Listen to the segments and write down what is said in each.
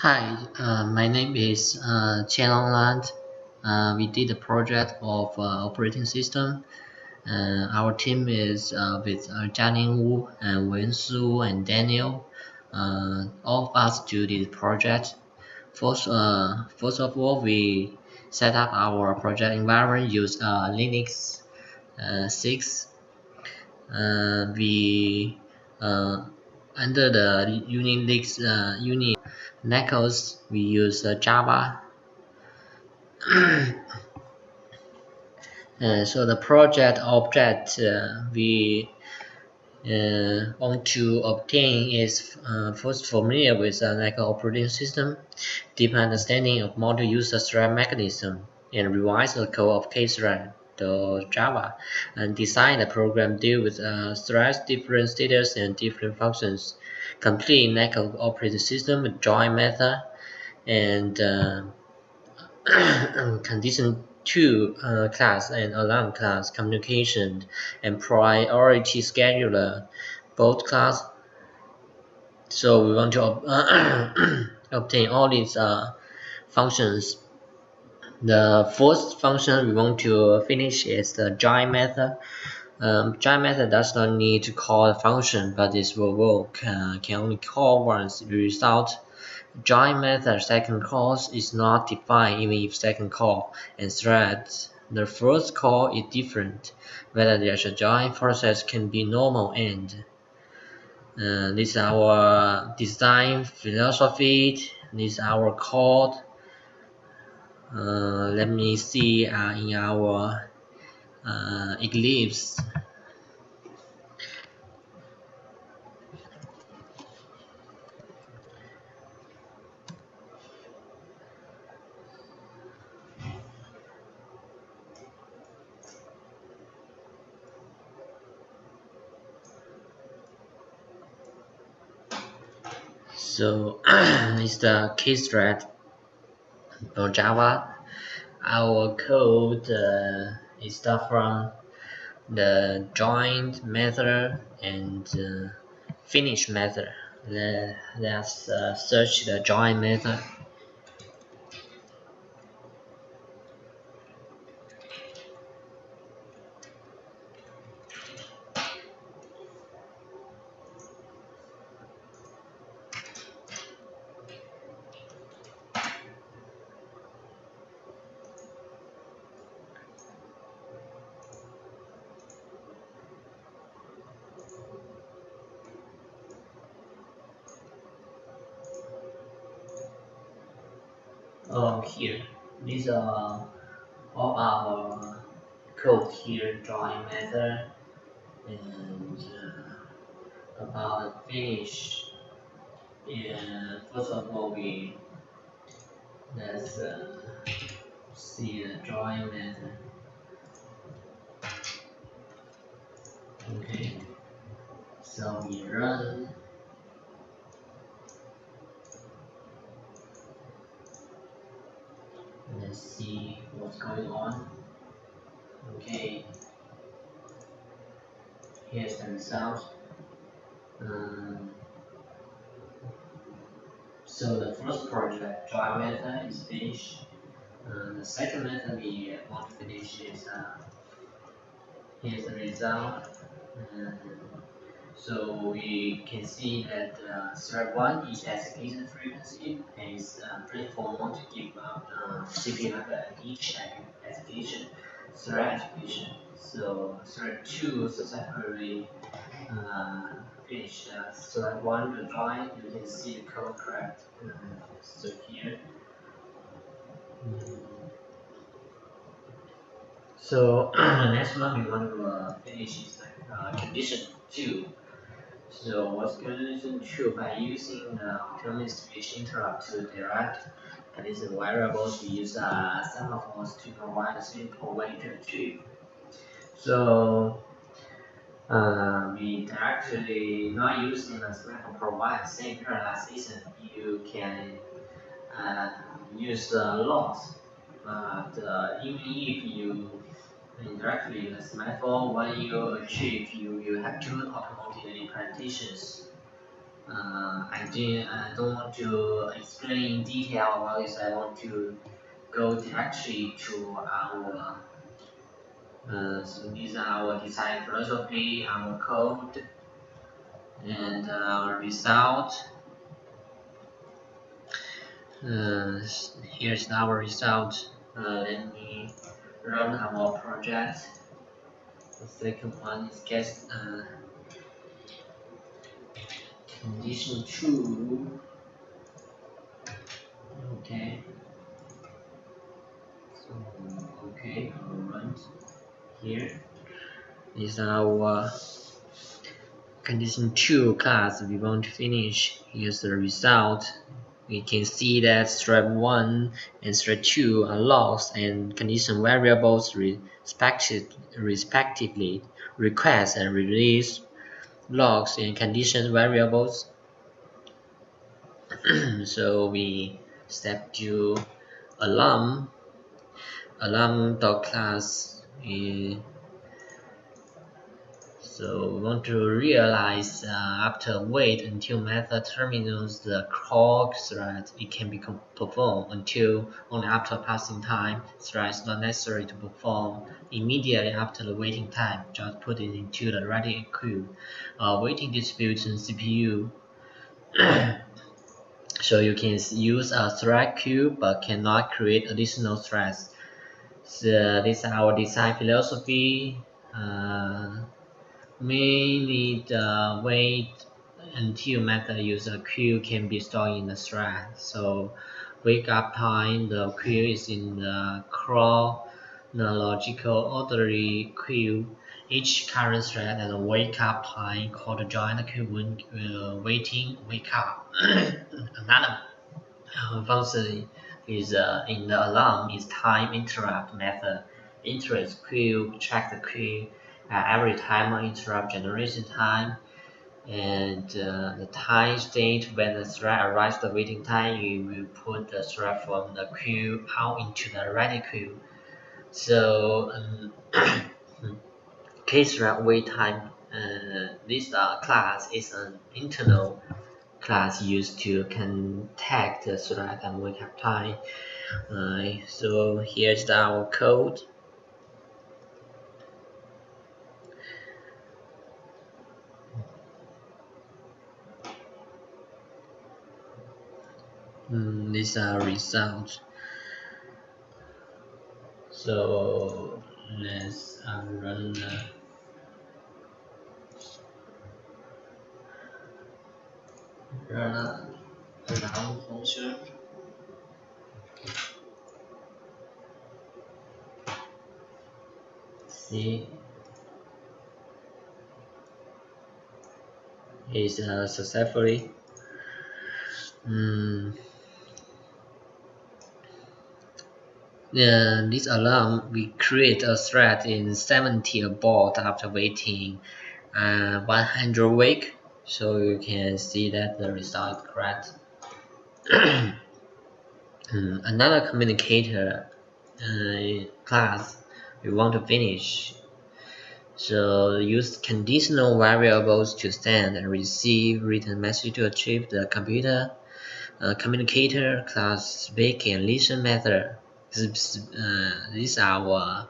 Hi, my name is Qian Land. We did a project of operating system. Our team is with Jianing Wu and Wen Su and Daniel. All of us do this project. First of all, we set up our project environment. Use Linux 6. We under the Unix Nachos, we use Java. So the project object we want to obtain is first familiar with like an operating system, deep understanding of multi-user thread mechanism, and revise the code of K-thread, the Java, and design the program deal with threads, different status, and different functions. Complete Nachos operating system with join method and condition two class and alarm class communication and priority scheduler both class. So we want to obtain all these functions. The first function we want to finish is the join method. Join method does not need to call a function, but this will work. Can only call once. The result join method second call is not defined even if second call and thread the first call is different. Whether there's a join process can be normal end. This is our design philosophy. This is our code. Let me see in our Eclipse. So it's the case thread for Java. Our code is start from the join method and finish method. Let's search the join method. Here, these are all our code here, join method and about finish. And first of all, let's see the join method. Okay, so we run. Let's see what's going on. Okay, here's the result. So the first project, join method, is finished. The second method we want to finish is here's the result. So we can see that thread 1 is execution frequency and is platform to give CPU at each execution thread execution. So thread 2 successfully finished thread 1 to join. You can see the code correct. So here. So the next one we want to finish is condition 2. So what's condition 2 by using the alternate switch interrupt to direct condition variables, we use semaphores to provide a simple way to achieve. So we directly not using a semaphore provide same parallelization. You can use the loss, but even if you indirectly use a semaphore, when you achieve, you have two automatic implementations. I don't want to explain in detail about this. I want to go directly to our so these are our design philosophy, our code, and our result. Uh, Here's our result. Let me run our project. The second one is get condition 2. Okay. So okay, I'll run here. This is our condition 2 class we want to finish. Here's the result. We can see that thread 1 and thread 2 are logs and condition variables respectively. Request and release logs and condition variables. So we step to alarm dot class. So we want to realize after wait until method terminals the call thread, it can be performed until only after passing time. Thread is not necessary to perform immediately after the waiting time. Just put it into the ready queue. Waiting distribution CPU. So you can use a thread queue but cannot create additional threads. So this is our design philosophy. Mainly the wait until method user queue can be stored in the thread. So wake up time, the queue is in the chronological orderly queue. Each current thread has a wake up time called the join queue when waiting wake up. Another function is in the alarm is time interrupt method. Interrupt queue, track the queue every timer interrupt generation time, and the time state when the thread arrives the waiting time, you will put the thread from the queue out into the ready queue. So K-thread wait time. This class is an internal class used to contact the thread and wake up time. So here's our code. These are results. So let's run a alarm function. See, is successfully. This alarm we create a thread in 70 abort after waiting 100 wake. So you can see that the result is correct. Another communicator class we want to finish. So use conditional variables to send and receive written message to achieve the communicator class speak and listen method. These are our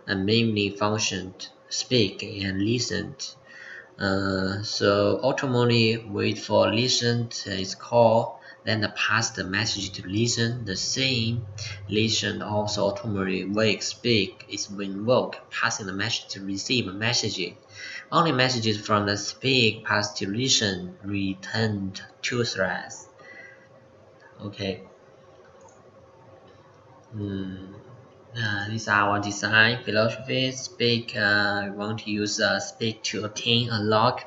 mainly functions speak and listen. So automatically wait for listen is called, then pass the message to listen. The same listen also automatically wake speak is invoked, passing the message to receive a message. Only messages from the speak passed to listen returned to threads. Okay. This is our design philosophy. Speak, we want to use speak to obtain a log,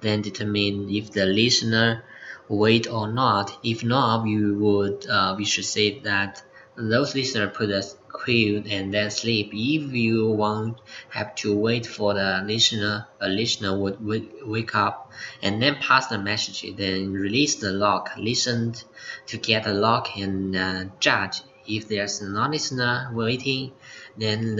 then determine if the listener wait or not. If not, we should say that those listener put a queue and then sleep. If you won't have to wait for the listener, a listener would wake up and then pass the message, then release the log, listen to get a log and judge. If there's a non-listener waiting, then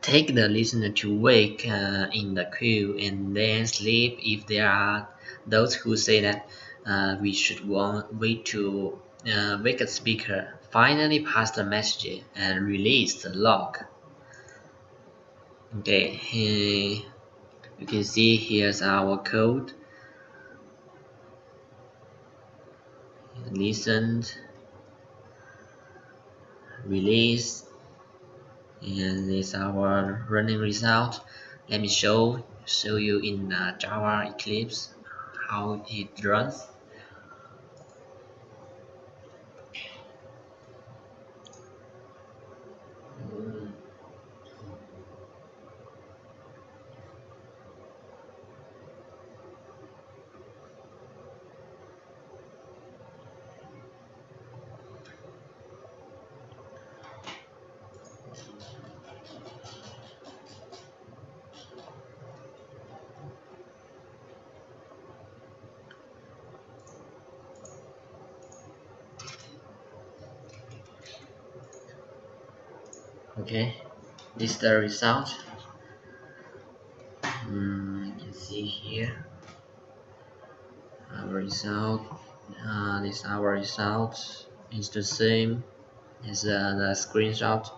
take the listener to wake in the queue and then sleep if there are those who say that we should wait to wake a speaker finally pass the message and release the log. Okay, you can see here's our code. Listened, release, and this is our running result. Let me show you in Java Eclipse how it runs. Okay, this is the result. You can see here our result. This our result is the same as the screenshot,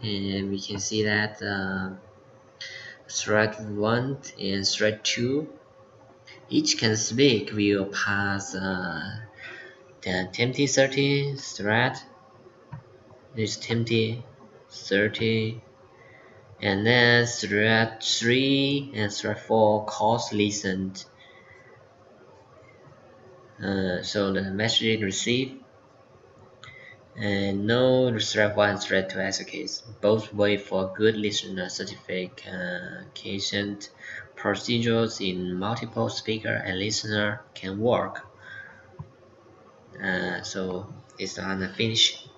and we can see that thread 1 and thread 2 each can speak will pass the empty 30 thread. This empty 30, and then thread 3 and thread 4 calls listened. So the message received, and no thread 1 thread 2 executes. Both wait for good listener certification. Procedures in multiple speaker and listener can work. So it's unfinished.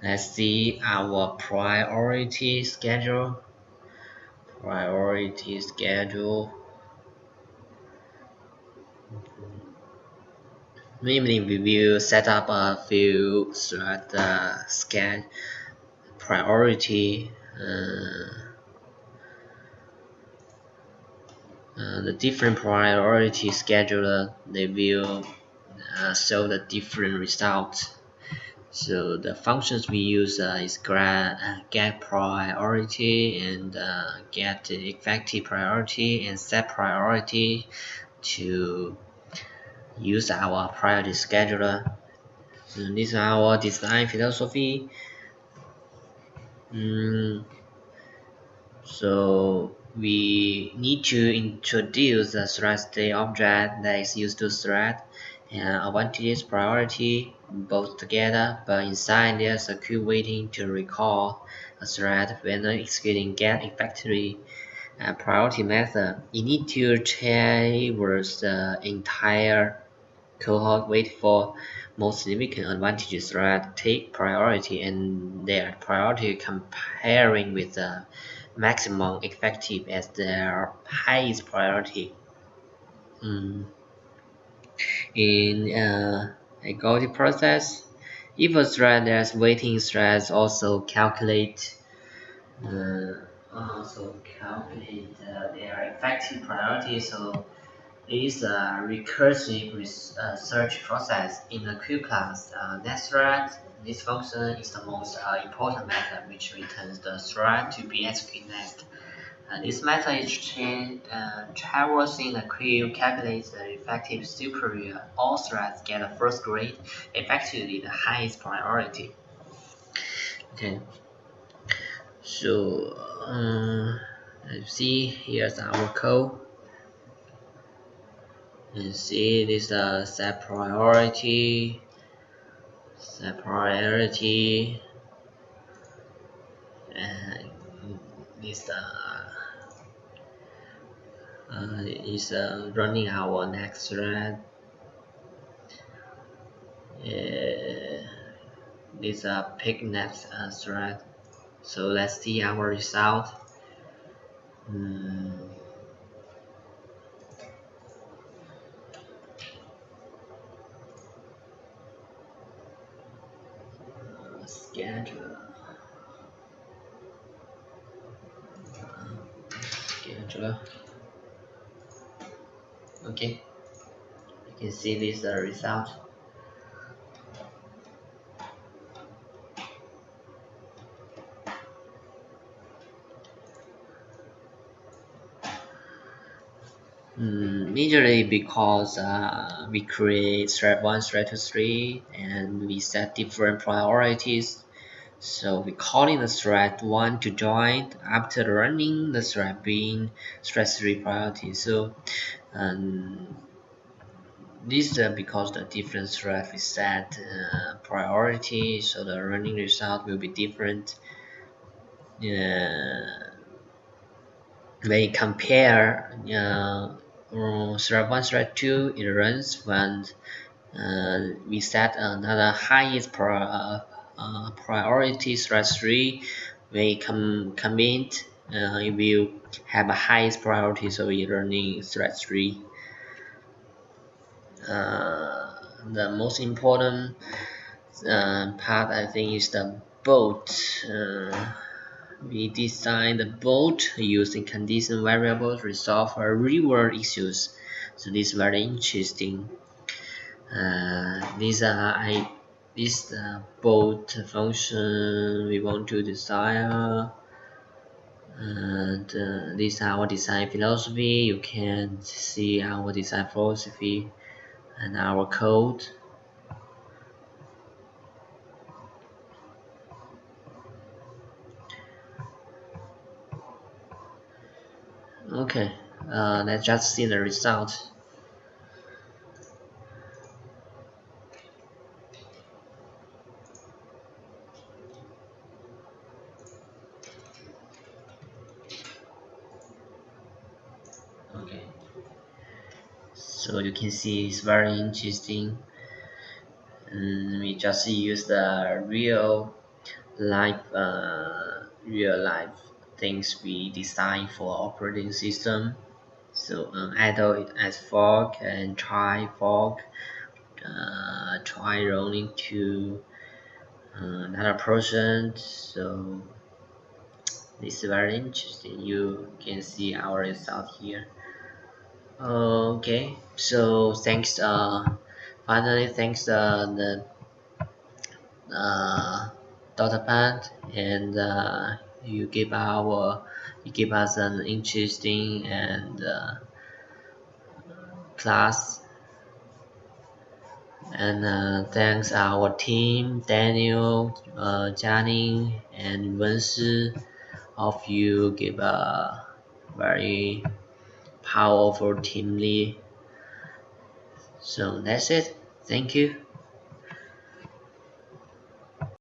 Let's see our priority schedule. Maybe we will set up a few thread scan priority. The different priority scheduler, they will show the different results. So the functions we use is get priority and get effective priority and set priority to use our priority scheduler. So this is our design philosophy. So we need to introduce a thread state object that is used to thread and advantages priority both together, but inside there's a queue waiting to recall a thread when executing get effectively priority method. You need to traverse the entire cohort, wait for most significant advantages thread, take priority and their priority comparing with the maximum effective as their highest priority. In a quality process, if a thread has waiting threads also calculate their effective priority. So it is a recursive search process in a queue class. That thread, this function is the most important method, which returns the thread to be executed next. This method is traversing the queue calculates the effective superior. All threads get a first grade, effectively the highest priority. Okay. So let's see. Here's our code. And see this set priority, and this is running our next thread. This pick next thread. So let's see our result. Scheduler. Okay. can see this result. Majorly because we create thread 1, thread 2, 3, and we set different priorities. So we calling the thread 1 to join after running the thread being thread 3 priority. So this because the different thread we set priority, so the running result will be different. When compare thread 1, thread 2, it runs when we set another highest priority thread 3. We commit, it will have a highest priority, so we're running thread 3. The most important part, I think, is the boat. We design the boat using condition variables to resolve real world issues. So this is very interesting. This boat function we want to design, and this is our design philosophy. You can see our design philosophy and our code. Okay, let's just see the result. Okay, so you can see it's very interesting. We just use the real life things we design for operating system. So idle it as fork and try fork, try rolling to another person. So this is very interesting. You can see our result here. Okay, so thanks. Finally, thanks the Dr. Pan, and you give us an interesting and class. And thanks our team, Daniel, Jianing, and Wenshi. Of you give a very powerful team lead. So that's it. Thank you.